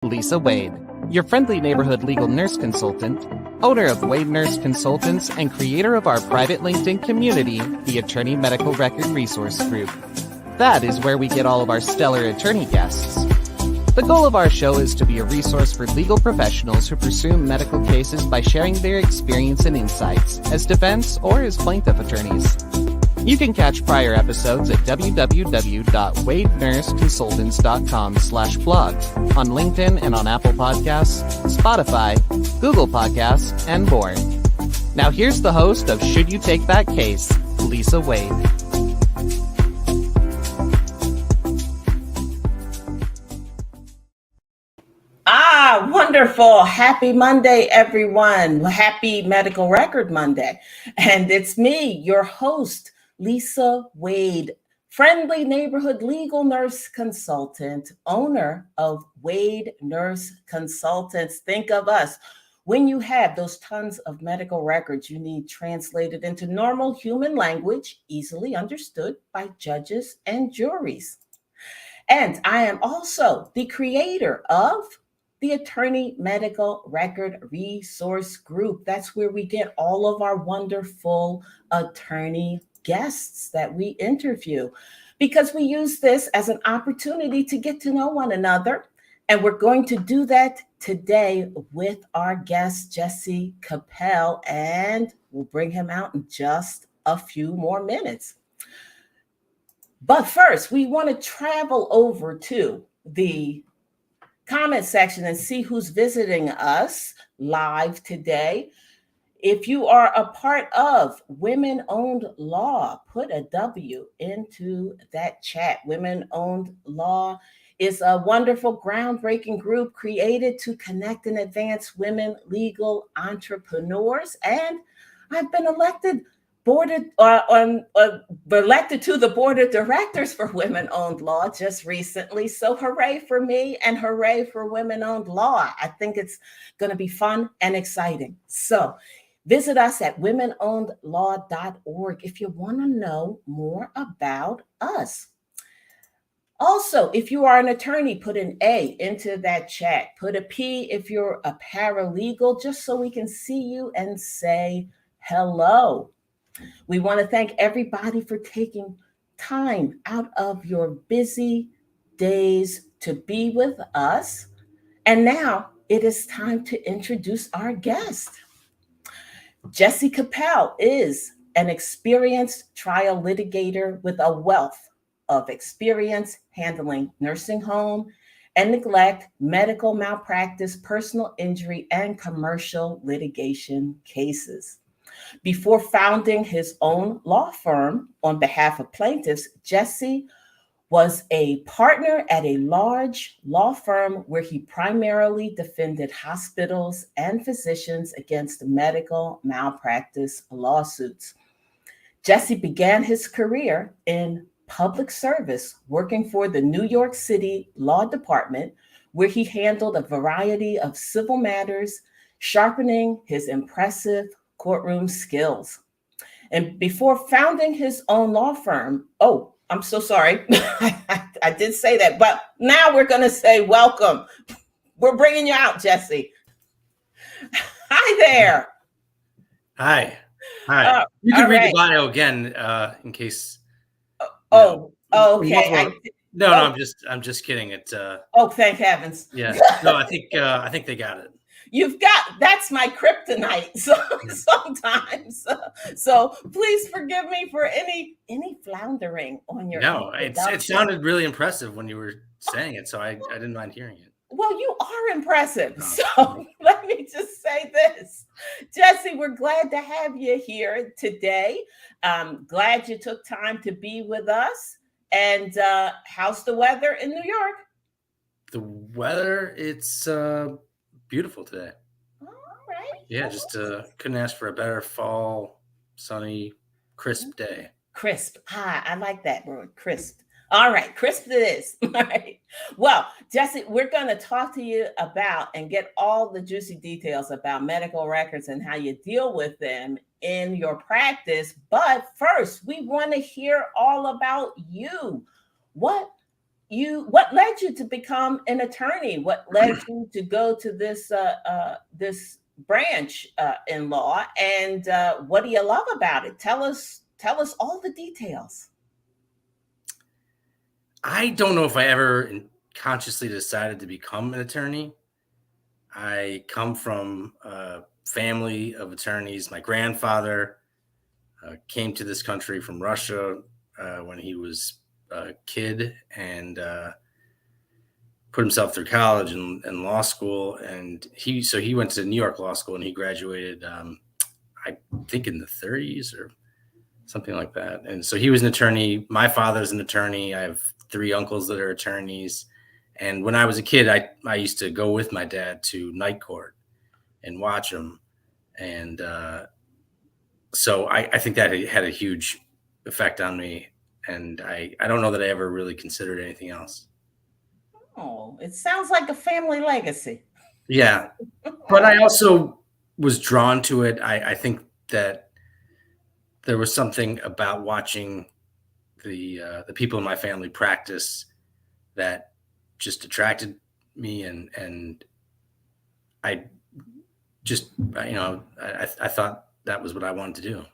Lisa Wade, your friendly neighborhood legal nurse consultant, owner of Wade Nurse Consultants, and creator of our private LinkedIn community, the Attorney Medical Record Resource Group. That is where we get all of our stellar attorney guests. The goal of our show is to be a resource for legal professionals who pursue medical cases by sharing their experience and insights as defense or as plaintiff attorneys. You can catch prior episodes at www.wadenurseconsultants.com/blog on LinkedIn and on Apple Podcasts, Spotify, Google Podcasts, and more. Now here's the host of Should You Take That Case, Lisa Wade. Wonderful. Happy Monday, everyone. Happy Medical Record Monday. And it's me, your host, Lisa Wade, friendly neighborhood legal nurse consultant, owner of Wade Nurse Consultants. Think of us. When you have those tons of medical records you need translated into normal human language, easily understood by judges and juries. And I am also the creator of the Attorney Medical Record Resource Group. That's where we get all of our wonderful attorney guests that we interview, because we use this as an opportunity to get to know one another. And we're going to do that today with our guest, Jesse Capel, and we'll bring him out in just a few more minutes. But first, we want to travel over to the comment section and see who's visiting us live today. If you are a part of Women Owned Law, put a W into that chat. Women Owned Law is a wonderful, groundbreaking group created to connect and advance women legal entrepreneurs. And I've been elected elected to the board of directors for Women Owned Law just recently. So hooray for me and hooray for Women Owned Law. I think it's going to be fun and exciting. So visit us at womenownedlaw.org if you want to know more about us. Also, if you are an attorney, put an A into that chat. Put a P if you're a paralegal, just so we can see you and say hello. We want to thank everybody for taking time out of your busy days to be with us. And now it is time to introduce our guest. Jesse Capel is an experienced trial litigator with a wealth of experience handling nursing home and neglect, medical malpractice, personal injury, and commercial litigation cases. Before founding his own law firm on behalf of plaintiffs, Jesse was a partner at a large law firm where he primarily defended hospitals and physicians against medical malpractice lawsuits. Jesse began his career in public service, working for the New York City Law Department, where he handled a variety of civil matters, sharpening his impressive courtroom skills. And before founding his own law firm, I'm so sorry. I did say that, but now we're going to say welcome. We're bringing you out, Jesse. Hi there. Hi. You can read the bio again in case. Okay. I'm just kidding. Thank heavens. Yeah. No, I think they got it. That's my kryptonite. So sometimes, so please forgive me for any floundering on your. No, it sounded really impressive when you were saying it, so I didn't mind hearing it. Well, you are impressive. Oh. So let me just say this, Jesse, we're glad to have you here today. Glad you took time to be with us. And how's the weather in New York? The weather, it's beautiful today. All right. Yeah, just couldn't ask for a better fall, sunny, crisp day. Crisp. I like that word, crisp. All right, crisp it is. All right. Well, Jesse, we're going to talk to you about and get all the juicy details about medical records and how you deal with them in your practice. But first, we want to hear all about you. What what led you to become an attorney? What led you to go to this branch in law, and what do you love about it? Tell us all the details. I don't know if I ever consciously decided to become an attorney. I come from a family of attorneys. My grandfather came to this country from Russia when he was a kid, and put himself through college and law school. And he went to New York Law School, and he graduated, I think in the 30s or something like that. And so he was an attorney. My father's an attorney. I have 3 uncles that are attorneys. And when I was a kid, I used to go with my dad to night court and watch him. And so I think that had a huge effect on me. And I don't know that I ever really considered anything else. Oh, it sounds like a family legacy. Yeah. But I also was drawn to it. I think that there was something about watching the people in my family practice that just attracted me, and I just, I thought that was what I wanted to do.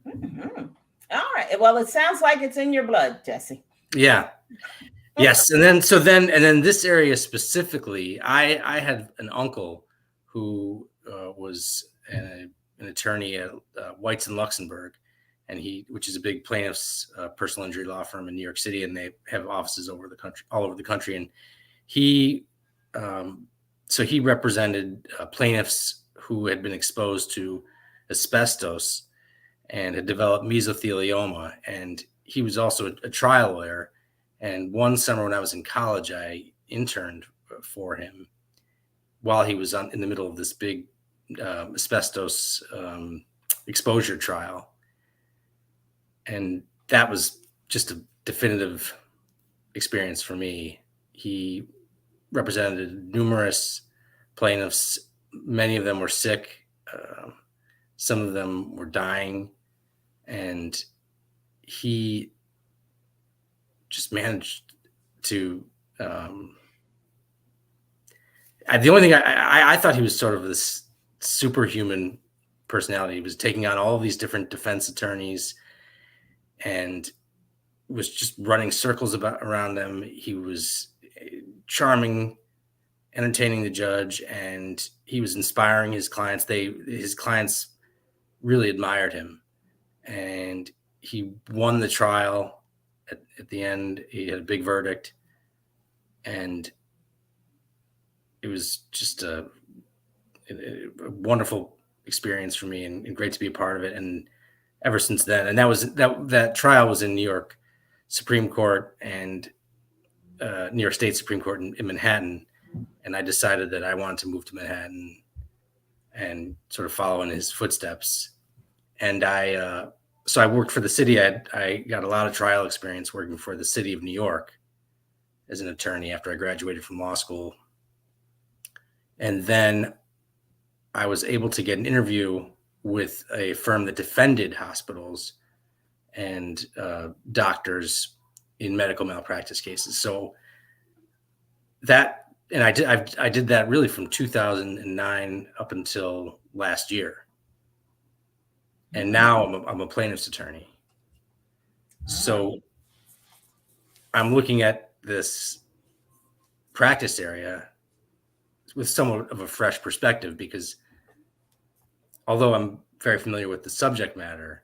Mm-hmm. All right. Well, it sounds like it's in your blood, Jesse. Yeah. Yes. And then this area specifically, I had an uncle who was an attorney at Whites and Luxembourg, and which is a big plaintiff's personal injury law firm in New York City, and they have offices all over the country. And he represented plaintiffs who had been exposed to asbestos and had developed mesothelioma. And he was also a trial lawyer. And one summer when I was in college, I interned for him while he was in the middle of this big asbestos exposure trial. And that was just a definitive experience for me. He represented numerous plaintiffs. Many of them were sick. Some of them were dying. And he just managed to, the only thing I thought he was sort of this superhuman personality. He was taking on all of these different defense attorneys and was just running circles around them. He was charming, entertaining the judge, and he was inspiring his clients. His clients really admired him, and he won the trial. At the end, he had a big verdict, and it was just a wonderful experience for me, and great to be a part of it. And ever since then, and that trial was in New York Supreme Court and New York State Supreme Court in Manhattan, and I decided that I wanted to move to Manhattan and sort of follow in his footsteps. And so I worked for the city. I got a lot of trial experience working for the city of New York as an attorney after I graduated from law school. And then I was able to get an interview with a firm that defended hospitals and doctors in medical malpractice cases. So I did that really from 2009 up until last year. And now I'm a plaintiff's attorney. So I'm looking at this practice area with somewhat of a fresh perspective, because although I'm very familiar with the subject matter,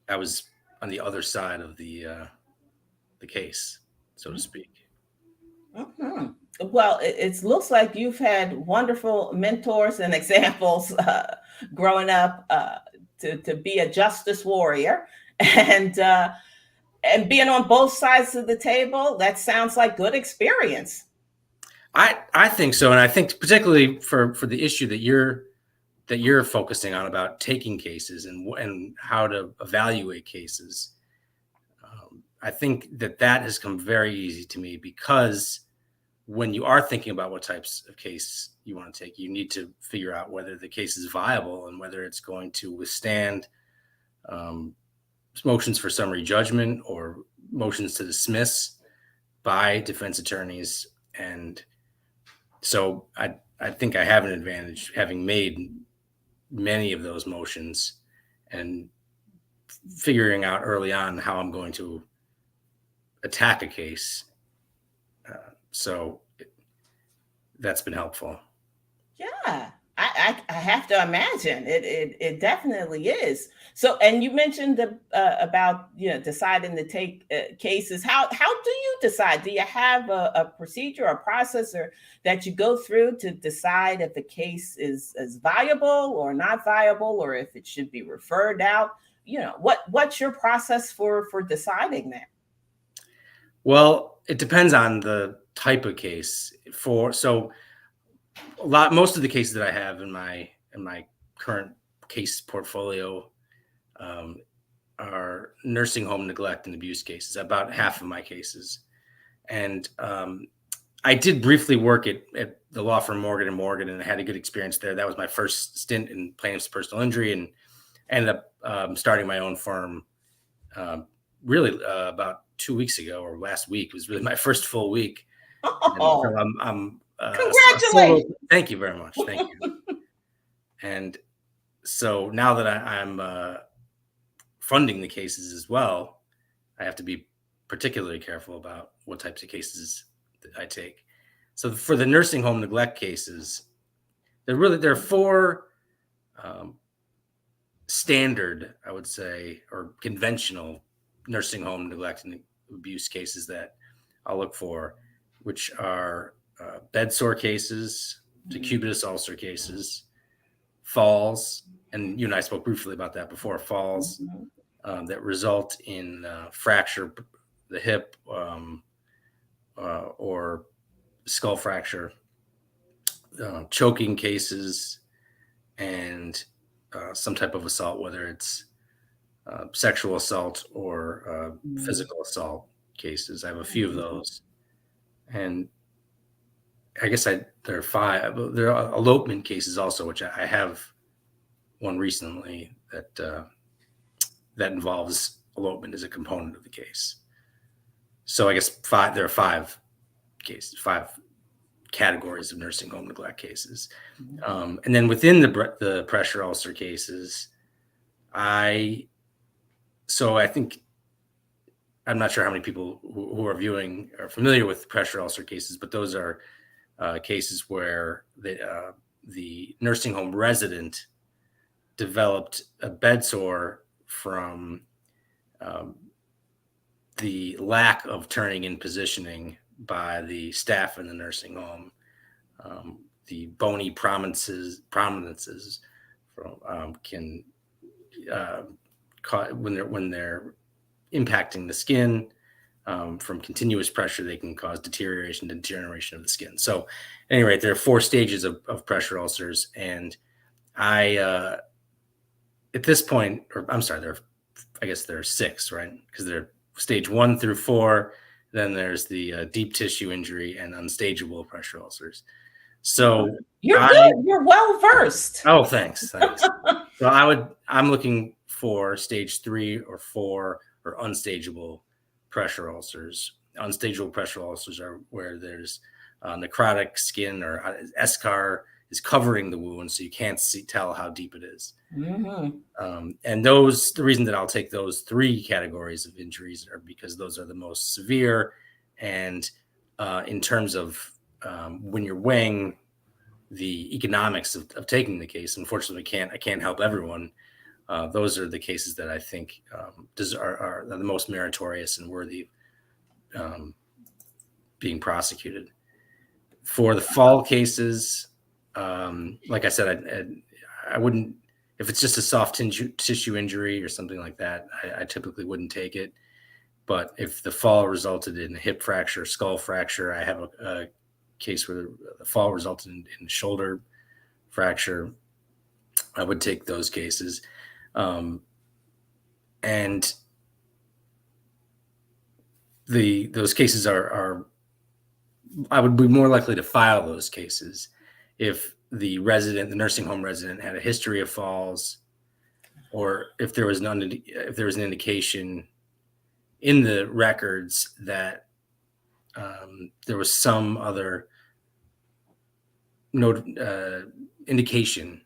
I was on the other side of the case, so to speak. Mm-hmm. Well, it looks like you've had wonderful mentors and examples growing up to be a justice warrior, and being on both sides of the table. That sounds like good experience. I think so, and I think particularly for the issue that you're focusing on about taking cases and how to evaluate cases. I think that has come very easy to me, because when you are thinking about what types of case you want to take, you need to figure out whether the case is viable and whether it's going to withstand motions for summary judgment or motions to dismiss. by defense attorneys. And so I think I have an advantage having made many of those motions and figuring out early on how I'm going to attack a case. So that's been helpful. Yeah, I have to imagine it definitely is. So, and you mentioned the about deciding to take cases. How do you decide? Do you have a procedure or process or that you go through to decide if a case is viable or not viable, or if it should be referred out? What's your process for deciding that? Well, it depends on the type of case. Most of the cases that I have in my current case portfolio are nursing home neglect and abuse cases. About half of my cases, and I did briefly work at the law firm Morgan and Morgan, and I had a good experience there. That was my first stint in plaintiff's personal injury, and ended up starting my own firm. Really, about 2 weeks ago or last week was really my first full week. Oh, so I'm congratulations! Thank you very much. Thank you. And so now that I'm funding the cases as well, I have to be particularly careful about what types of cases that I take. So for the nursing home neglect cases, there are four standard, I would say, or conventional nursing home neglect and abuse cases that I'll look for, which are bed sore cases, decubitus ulcer cases, falls, and you and I spoke briefly about that before, falls that result in fracture the hip or skull fracture, choking cases, and some type of assault, whether it's sexual assault or physical assault cases. I have a few of those. And I guess there are five. There are elopement cases also, which I have one recently that involves elopement as a component of the case. So I guess there are five categories of nursing home neglect cases. And then within the pressure ulcer cases, I think, I'm not sure how many people who are viewing are familiar with pressure ulcer cases, but those are cases where the nursing home resident developed a bed sore from the lack of turning and positioning by the staff in the nursing home. The bony prominences can when they're impacting the skin from continuous pressure, they can cause deterioration of the skin. So anyway, there are four stages of pressure ulcers. And I, at this point, or I'm sorry, I guess there are six, right? Because they're stage 1 through 4. Then there's the deep tissue injury and unstageable pressure ulcers. So you're good. You're well versed. Oh, thanks. So I'm looking for stage 3 or 4 or unstageable pressure ulcers. Unstageable pressure ulcers are where there's necrotic skin or eschar is covering the wound, so you can't tell how deep it is. And the reason that I'll take those 3 categories of injuries are because those are the most severe. And in terms of when you're weighing the economics of taking the case, unfortunately, I can't help everyone. Those are the cases that I think are the most meritorious and worthy being prosecuted. For the fall cases, like I said, I wouldn't, if it's just a soft tissue injury or something like that, I typically wouldn't take it. But if the fall resulted in a hip fracture, skull fracture, I have a case where the fall resulted in shoulder fracture, I would take those cases. And those cases are I would be more likely to file those cases if the nursing home resident had a history of falls, or if there was an indication in the records that there was some other indication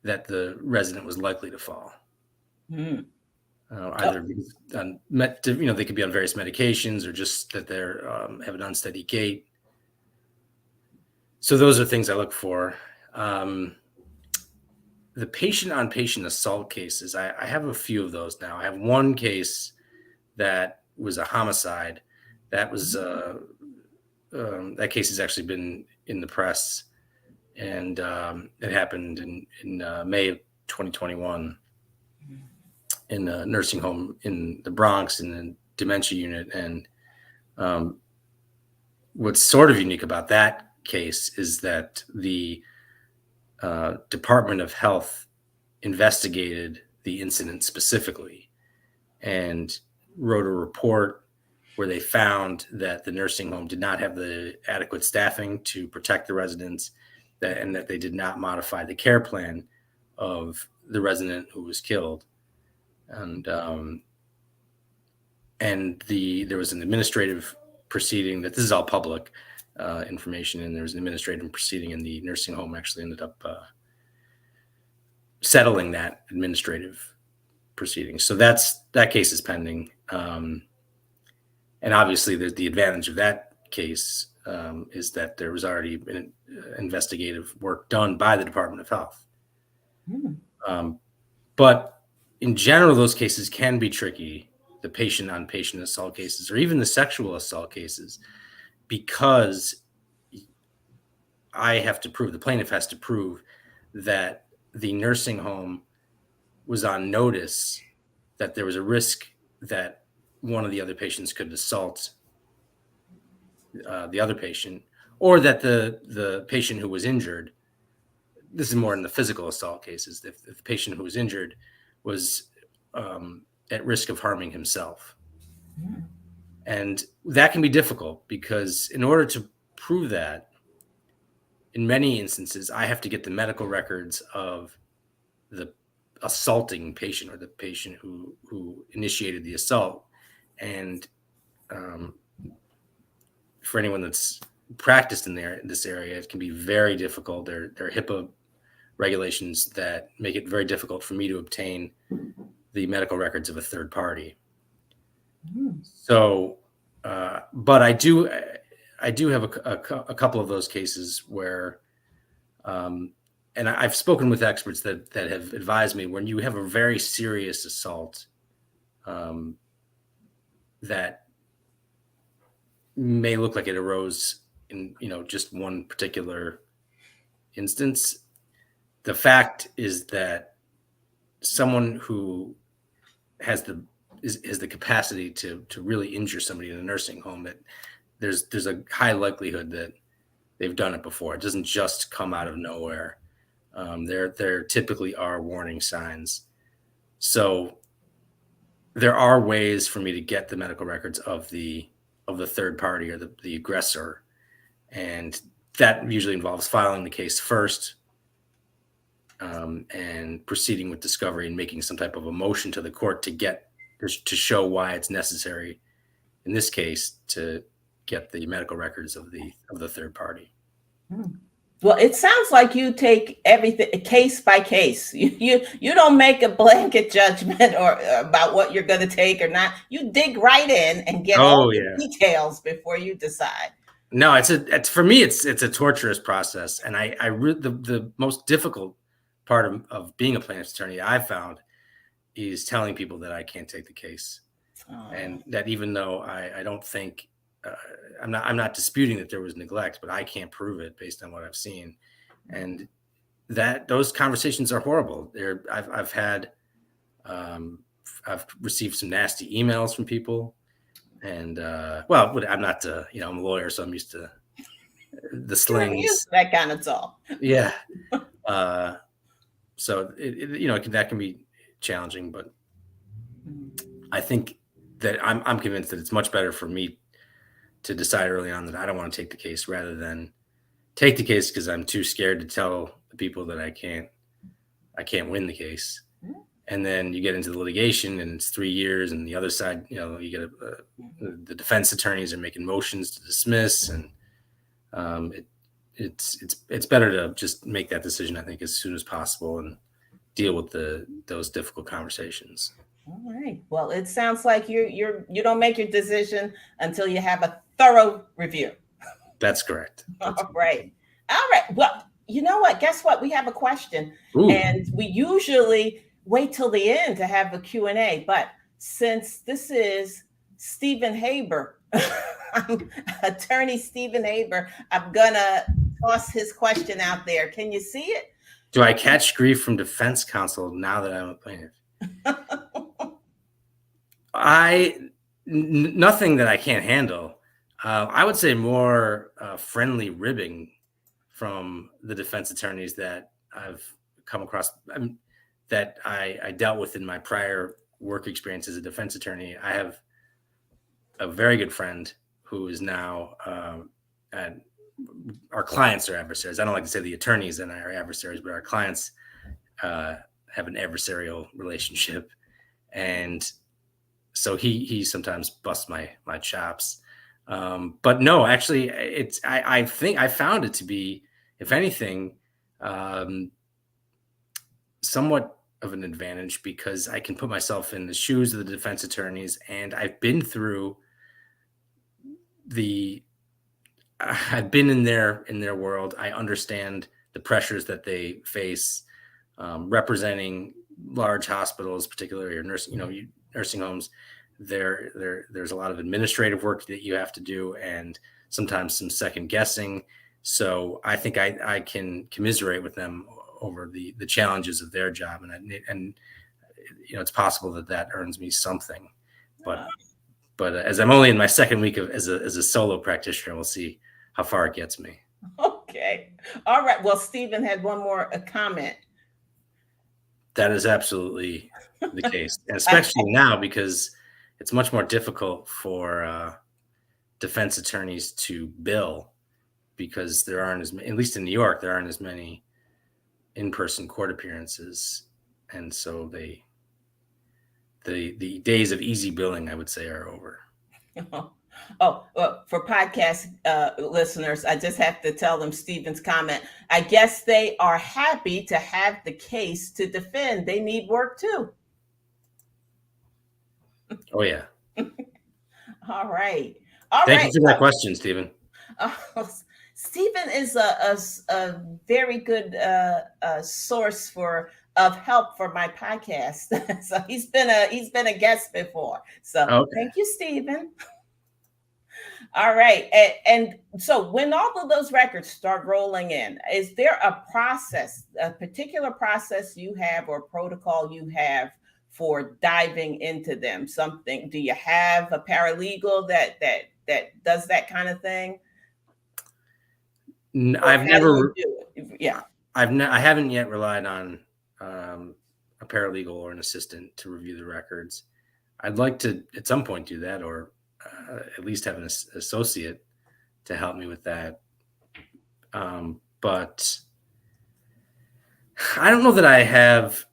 that the resident was likely to fall. Either because they could be on various medications, or just that they're have an unsteady gait. So those are things I look for. The patient-on-patient assault cases, I have a few of those now. I have one case that was a homicide. That was that case has actually been in the press, and it happened in May of 2021 in a nursing home in the Bronx in the dementia unit. And what's sort of unique about that case is that the Department of Health investigated the incident specifically and wrote a report where they found that the nursing home did not have the adequate staffing to protect the residents, and that they did not modify the care plan of the resident who was killed. And there was an administrative proceeding that this is all public information, and there was an administrative proceeding, and the nursing home actually ended up settling that administrative proceeding. So that case is pending. And obviously there's the advantage of that case is that there was already been investigative work done by the Department of Health. But in general, those cases can be tricky, the patient-on-patient assault cases, or even the sexual assault cases, because the plaintiff has to prove that the nursing home was on notice that there was a risk that one of the other patients could assault the other patient, or that the patient who was injured, this is more in the physical assault cases, if the patient who was injured was at risk of harming himself. And that can be difficult, because in order to prove that, in many instances, I have to get the medical records of the assaulting patient, or the patient who initiated the assault. And for anyone that's practiced in this area, it can be very difficult. There are HIPAA regulations that make it very difficult for me to obtain the medical records of a third party. So, but I do have a couple of those cases where, and I've spoken with experts that have advised me, when you have a very serious assault that may look like it arose in just one particular instance, the fact is that someone who has the capacity to really injure somebody in a nursing home, that there's a high likelihood that they've done it before. It doesn't just come out of nowhere. There typically are warning signs. So there are ways for me to get the medical records of the third party, or the aggressor, and that usually involves filing the case first, and proceeding with discovery and making some type of a motion to the court to show why it's necessary in this case to get the medical records of the third party. Well, it sounds like you take everything case by case. You don't make a blanket judgment or about what you're going to take or not. You dig right in and get all the details before you decide. No, it's for me, it's a torturous process, and the most difficult part of being a plaintiff's attorney I found is telling people that I can't take the case, and that even though I don't think. I'm not disputing that there was neglect, but I can't prove it based on what I've seen, and that those conversations are horrible. I've received some nasty emails from people, and I'm not I'm a lawyer, so I'm used to the slings, that kind of talk. Yeah. So that can be challenging, but I think that I'm convinced that it's much better for me to decide early on that I don't want to take the case, rather than take the case because I'm too scared to tell the people that I can't win the case. And then you get into the litigation and it's 3 years, and the other side, you get the defense attorneys are making motions to dismiss, and it's better to just make that decision, I think, as soon as possible and deal with those difficult conversations. All right. Well, it sounds like you don't make your decision until you have a thorough review. That's correct. All right. Well, you know what? Guess what? We have a question. Ooh. And we usually wait till the end to have a Q&A. But since this is Stephen Haber, attorney Stephen Haber, I'm going to toss his question out there. Can you see it? Do I catch grief from defense counsel now that I'm a plaintiff? Nothing that I can't handle. I would say more friendly ribbing from the defense attorneys that I've come across, that I dealt with in my prior work experience as a defense attorney. I have a very good friend who is now, our clients are adversaries. I don't like to say the attorneys and I are adversaries, but our clients have an adversarial relationship. And so he sometimes busts my chops. But no, actually, I think I found it to be, if anything, somewhat of an advantage, because I can put myself in the shoes of the defense attorneys, and I've been in their world. I understand the pressures that they face, representing large hospitals, particularly, or nursing homes. There's a lot of administrative work that you have to do, and sometimes some second guessing. So I think I can commiserate with them over the challenges of their job, and it's possible that earns me something. But as I'm only in my second week as a solo practitioner, we'll see how far it gets me. Okay. All right. Well, Stephen had one more comment. That is absolutely the case, and especially now, because it's much more difficult for defense attorneys to bill, because there aren't at least in New York, there aren't as many in-person court appearances. And so the days of easy billing, I would say, are over. For podcast listeners, I just have to tell them Stephen's comment. I guess they are happy to have the case to defend. They need work too. Oh, yeah. All right. Thank you for that question, Stephen. Stephen is a very good source of help for my podcast. So he's been a guest before. So okay. Thank you, Stephen. All right. And so when all of those records start rolling in, is there a particular process you have or protocol you have for diving into them? Do you have a paralegal that does that kind of thing? I haven't yet relied on a paralegal or an assistant to review the records. I'd like to at some point do that, or at least have an associate to help me with that. But I don't know that I have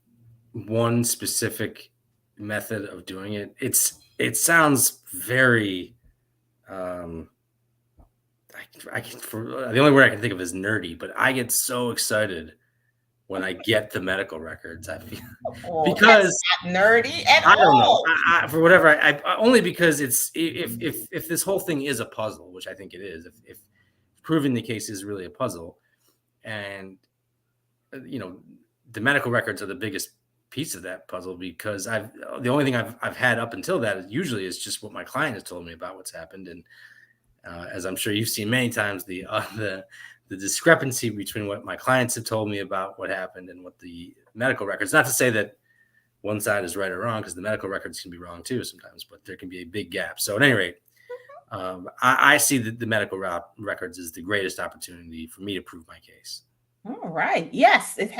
one specific method of doing it. It sounds very the only word I can think of is nerdy, but I get so excited when I get the medical records. I feel because that's not nerdy at all. I don't know. For whatever, I only because it's if this whole thing is a puzzle, which I think it is. If proving the case is really a puzzle, and the medical records are the biggest piece of that puzzle, because the only thing I've had up until that usually is just what my client has told me about what's happened, and as I'm sure you've seen many times, the discrepancy between what my clients have told me about what happened and what the medical records. Not to say that one side is right or wrong, because the medical records can be wrong too sometimes, but there can be a big gap. So at any rate, I see the medical records as the greatest opportunity for me to prove my case. All right. Yes, it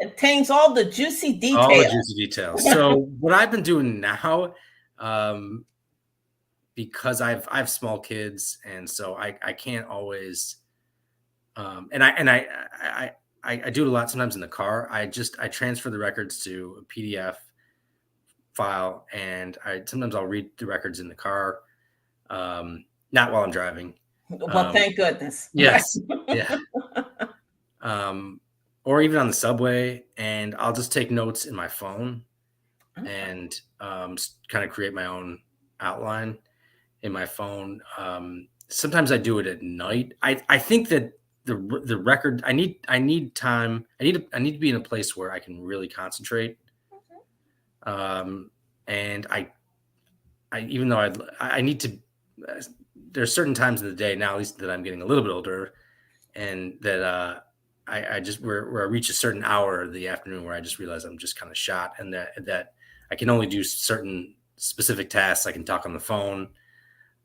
contains all the juicy details. All the juicy details. So what I've been doing now, because I've small kids, and so I can't always, and I do it a lot sometimes in the car. I transfer the records to a PDF file, and sometimes I'll read the records in the car, not while I'm driving. Well, thank goodness. Yes, yeah. Or even on the subway, and I'll just take notes in my phone and kind of create my own outline in my phone. Sometimes I do it at night. I think that the record, I need time. I need to be in a place where I can really concentrate. And I even though I need to, there's certain times in the day now, at least that I'm getting a little bit older, and that I just where I reach a certain hour of the afternoon where I just realize I'm just kind of shot, and that I can only do certain specific tasks. I can talk on the phone,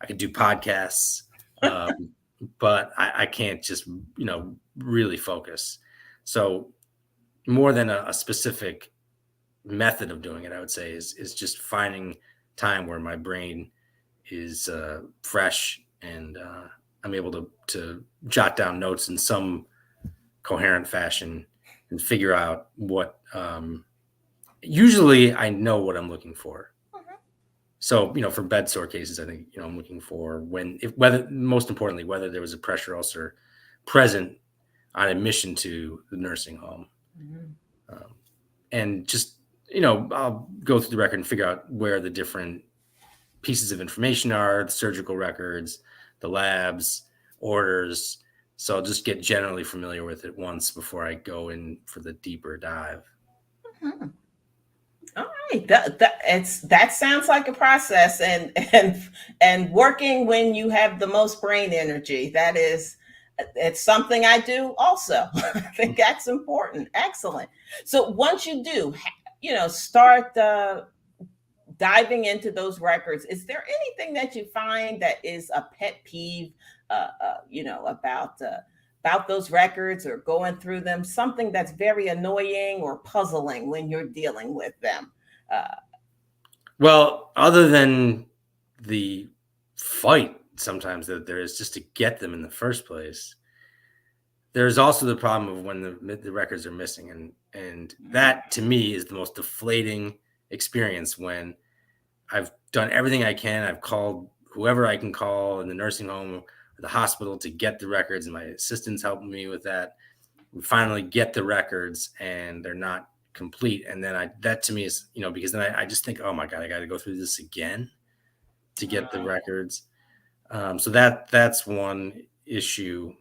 I can do podcasts, but I can't just really focus. So more than a specific method of doing it, I would say is just finding time where my brain is fresh, and I'm able to jot down notes in some coherent fashion and figure out what usually I know what I'm looking for. So, for bed sore cases, I think, I'm looking for most importantly, whether there was a pressure ulcer present on admission to the nursing home. And just, I'll go through the record and figure out where the different pieces of information are, the surgical records, the labs, orders. So I'll just get generally familiar with it once before I go in for the deeper dive. All right, that sounds like a process, and working when you have the most brain energy. It's something I do also. I think that's important. Excellent. So once you do, start diving into those records, is there anything that you find that is a pet peeve, about those records or going through them, something that's very annoying or puzzling when you're dealing with them? Well, other than the fight sometimes that there is just to get them in the first place, there's also the problem of when the records are missing. And that to me is the most deflating experience, when I've done everything I can. I've called whoever I can call in the nursing home or the hospital to get the records, and my assistant's helping me with that. We finally get the records and they're not complete. And then that to me is, because then I just think, oh my God, I got to go through this again to get the records. So that's one issue.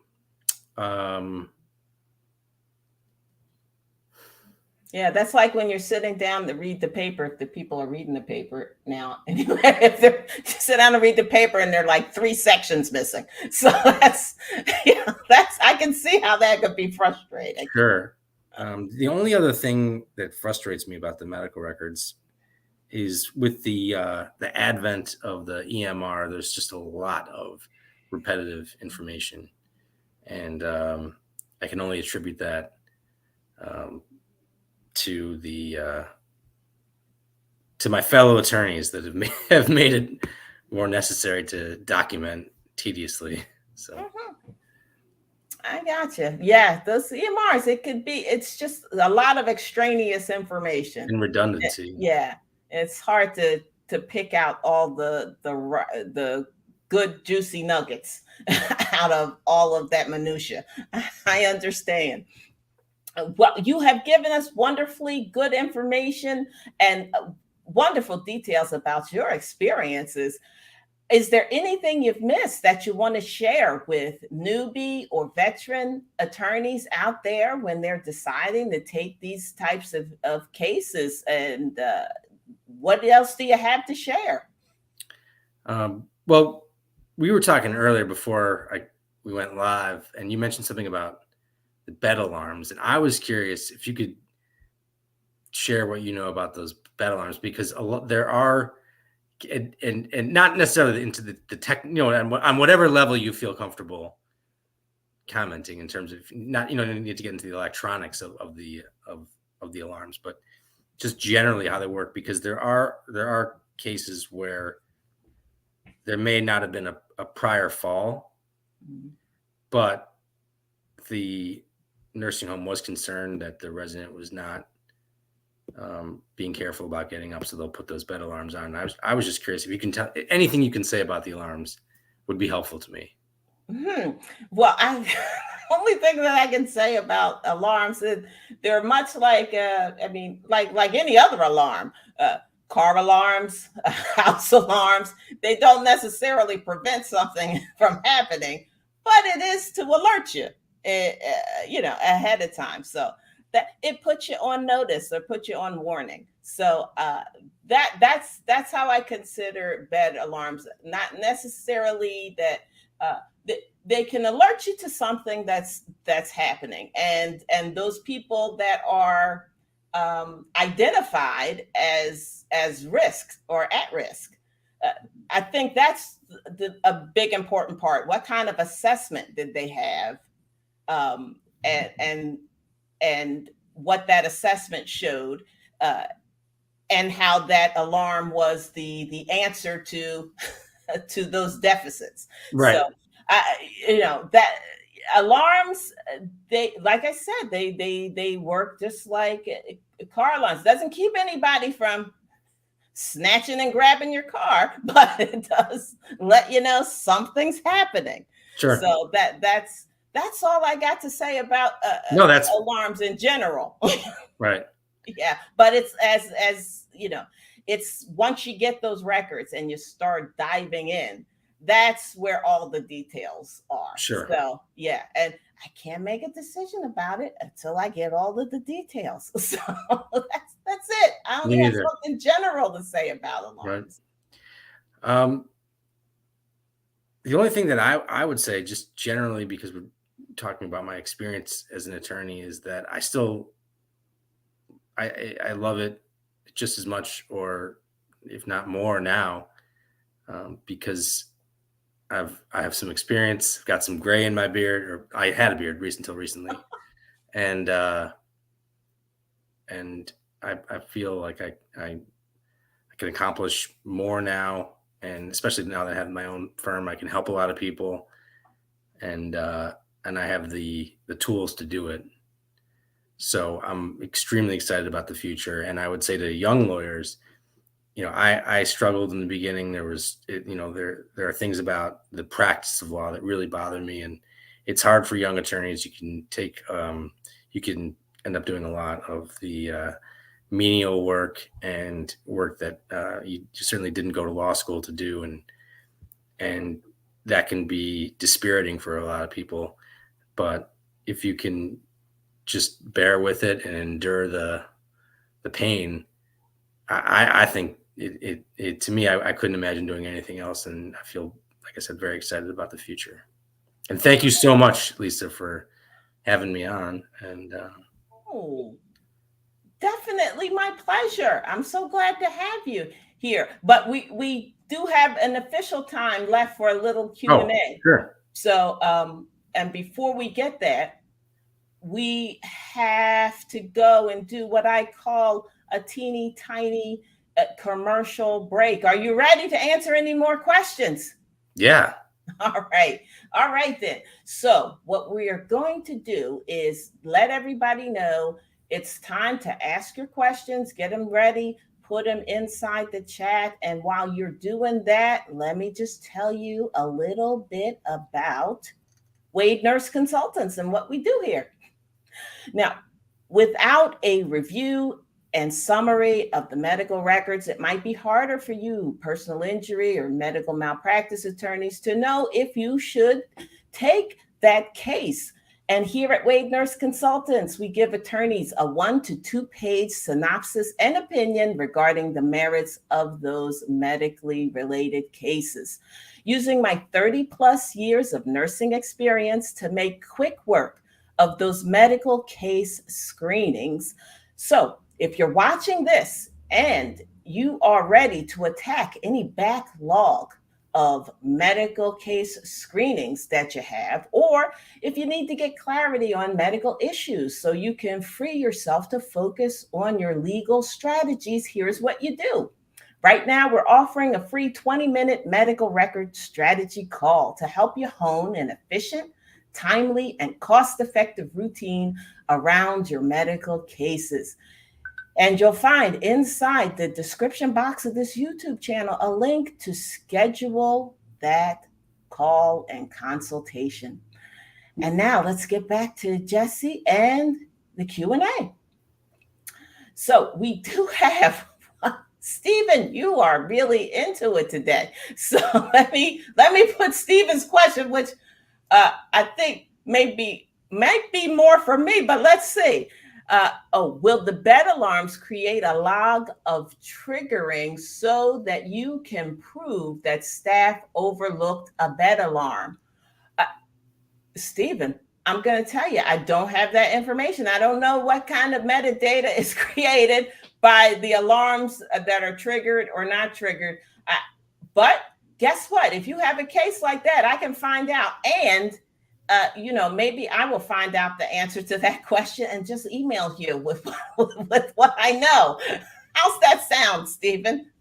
Yeah, that's like when you're sitting down to read the paper, if the people are reading the paper now, anyway, if they sit down to read the paper and they're like 3 sections missing. So I can see how that could be frustrating. Sure. The only other thing that frustrates me about the medical records is with the advent of the EMR, there's just a lot of repetitive information. And I can only attribute that to my fellow attorneys that have made it more necessary to document tediously. So I gotcha. Yeah, those EMRs, it's just a lot of extraneous information and redundancy. Yeah, it's hard to pick out all the good juicy nuggets out of all of that minutia. I understand. Well, you have given us wonderfully good information and wonderful details about your experiences. Is there anything you've missed that you want to share with newbie or veteran attorneys out there when they're deciding to take these types of cases? And what else do you have to share? Well, we were talking earlier before we went live, and you mentioned something about the bed alarms, and I was curious if you could share what you know about those bed alarms, because there are, and not necessarily into the tech, on whatever level you feel comfortable commenting in terms of not, you need to get into the electronics of the alarms, but just generally how they work, because there are cases where there may not have been a prior fall, but the nursing home was concerned that the resident was not being careful about getting up, so they'll put those bed alarms on. I was just curious if you can tell anything you can say about the alarms would be helpful to me. Well, I only thing that I can say about alarms is they're much like I mean, like any other alarm. Car alarms, house alarms, they don't necessarily prevent something from happening, but it is to alert you, ahead of time. So that it puts you on notice or put you on warning. So that's how I consider bed alarms. Not necessarily that they can alert you to something that's happening, and those people that are identified as risk or at risk. Uh, I think that's a big important part. What kind of assessment did they have, and what that assessment showed, uh, and how that alarm was the answer to to those deficits. Right. So, that alarms, they, like I said, they work just like car alarms. Doesn't keep anybody from snatching and grabbing your car, but it does let you know something's happening. Sure. So that's all I got to say about No, that's alarms in general. right. Yeah, but it's as it's once you get those records and you start diving in, that's where all the details are. Sure. So yeah, and I can't make a decision about it until I get all of the details. So that's it. I only Me have neither. something general to say about alarms. The only thing that I would say, just generally, because we're talking about my experience as an attorney, is that I love it just as much, or if not more now, because I have some experience, got some gray in my beard, or I had a beard until recently, and I feel like I can accomplish more now, and especially now that I have my own firm, I can help a lot of people, and I have the tools to do it. So I'm extremely excited about the future. And I would say to young lawyers, I struggled in the beginning. There was, there are things about the practice of law that really bother me, and it's hard for young attorneys. You can end up doing a lot of the menial work and work that you certainly didn't go to law school to do, and that can be dispiriting for a lot of people. But if you can just bear with it and endure the pain, I think it to me, I couldn't imagine doing anything else. And I feel, like I said, very excited about the future. And thank you so much, Lisa, for having me on. And Oh, definitely my pleasure. I'm so glad to have you here. But we do have an official time left for a little Q&A. Sure. So and before we get that, we have to go and do what I call a teeny tiny commercial break. Are you ready to answer any more questions? Yeah. All right. All right, then. So what we are going to do is let everybody know it's time to ask your questions, get them ready, put them inside the chat. And while you're doing that, let me just tell you a little bit about Wade Nurse Consultants and what we do here. Now, without a review and summary of the medical records, it might be harder for you, personal injury or medical malpractice attorneys, to know if you should take that case. And here at Wade Nurse Consultants, we give attorneys a 1 to 2 page synopsis and opinion regarding the merits of those medically related cases, using my 30 plus years of nursing experience to make quick work of those medical case screenings. So if you're watching this and you are ready to attack any backlog of medical case screenings that you have, or if you need to get clarity on medical issues so you can free yourself to focus on your legal strategies, here's what you do. Right now, we're offering a free 20-minute medical record strategy call to help you hone an efficient, timely, and cost-effective routine around your medical cases. And you'll find inside the description box of this YouTube channel a link to schedule that call and consultation. And now let's get back to Jesse and the Q&A. So we do have, Stephen, you are really into it today. So let me put Stephen's question, which I think might be more for me, but let's see. Will the bed alarms create a log of triggering so that you can prove that staff overlooked a bed alarm? Stephen, I'm going to tell you, I don't have that information. I don't know what kind of metadata is created by the alarms that are triggered or not triggered. But guess what? If you have a case like that, I can find out. And, maybe I will find out the answer to that question and just email you with what I know. How's that sound, Stephen?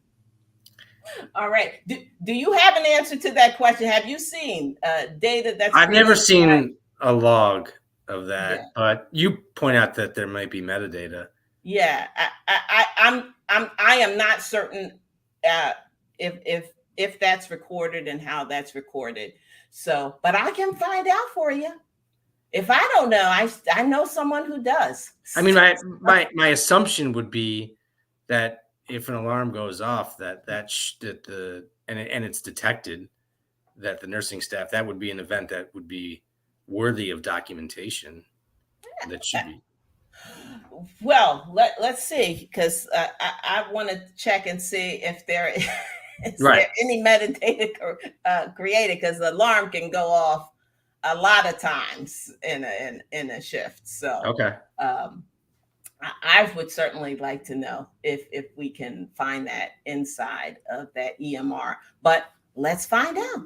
All right. Do you have an answer to that question? Have you seen data that's... I've never seen a log of that, but you point out that there might be metadata. Yeah, I am not certain if that's recorded and how that's recorded. So, but I can find out for you. If I don't know, I know someone who does. I mean, my assumption would be that if an alarm goes off, and it's detected, that the nursing staff, that would be an event that would be worthy of documentation. That should be. Well, let's see, because I want to check and see if there is there any metadata created, because the alarm can go off a lot of times in a shift. So okay. I would certainly like to know if we can find that inside of that EMR, but let's find out.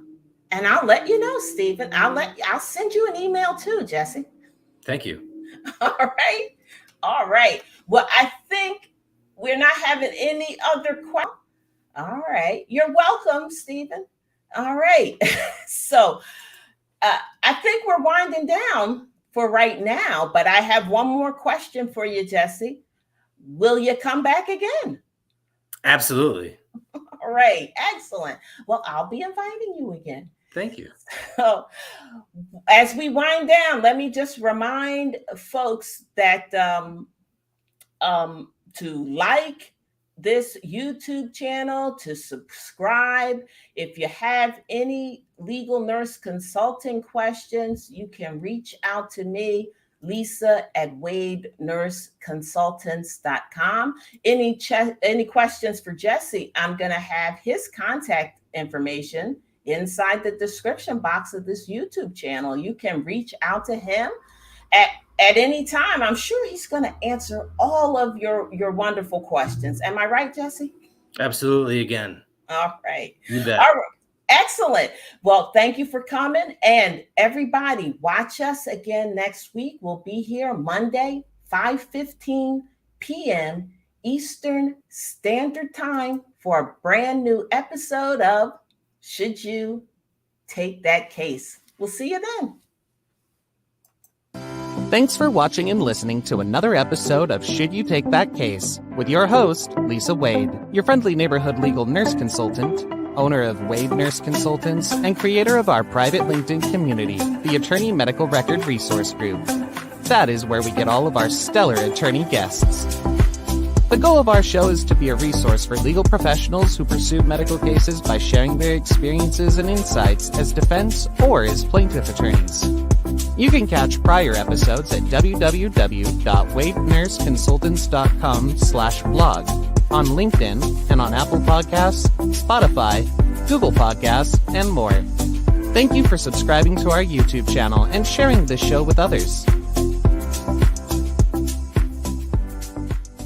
And I'll let you know, Stephen. I'll send you an email too, Jesse. Thank you. All right. Well, I think we're not having any other questions. All right. You're welcome, Stephen. All right. So I think we're winding down for right now, but I have one more question for you, Jesse. Will you come back again? Absolutely. All right. Excellent. Well, I'll be inviting you again. Thank you. So as we wind down, let me just remind folks that to like this YouTube channel, to subscribe. If you have any legal nurse consulting questions, you can reach out to me, Lisa at WadeNurseConsultants.com. Any questions for Jesse, I'm going to have his contact information inside the description box of this YouTube channel. You can reach out to him at any time. I'm sure he's going to answer all of your wonderful questions. Am I right, Jesse? Absolutely. Again. All right. You bet. All right. Excellent. Well, thank you for coming. And everybody, watch us again next week. We'll be here Monday, 5:15 p.m. Eastern Standard Time for a brand new episode of Should You Take That Case? We'll see you then. Thanks for watching and listening to another episode of Should You Take That Case with your host, Lisa Wade, your friendly neighborhood legal nurse consultant, owner of Wade Nurse Consultants, and creator of our private LinkedIn community, the Attorney Medical Record Resource Group. That is where we get all of our stellar attorney guests. The goal of our show is to be a resource for legal professionals who pursue medical cases by sharing their experiences and insights as defense or as plaintiff attorneys. You can catch prior episodes at www.wadenurseconsultants.com/blog, on LinkedIn, and on Apple Podcasts, Spotify, Google Podcasts, and more. Thank you for subscribing to our YouTube channel and sharing this show with others.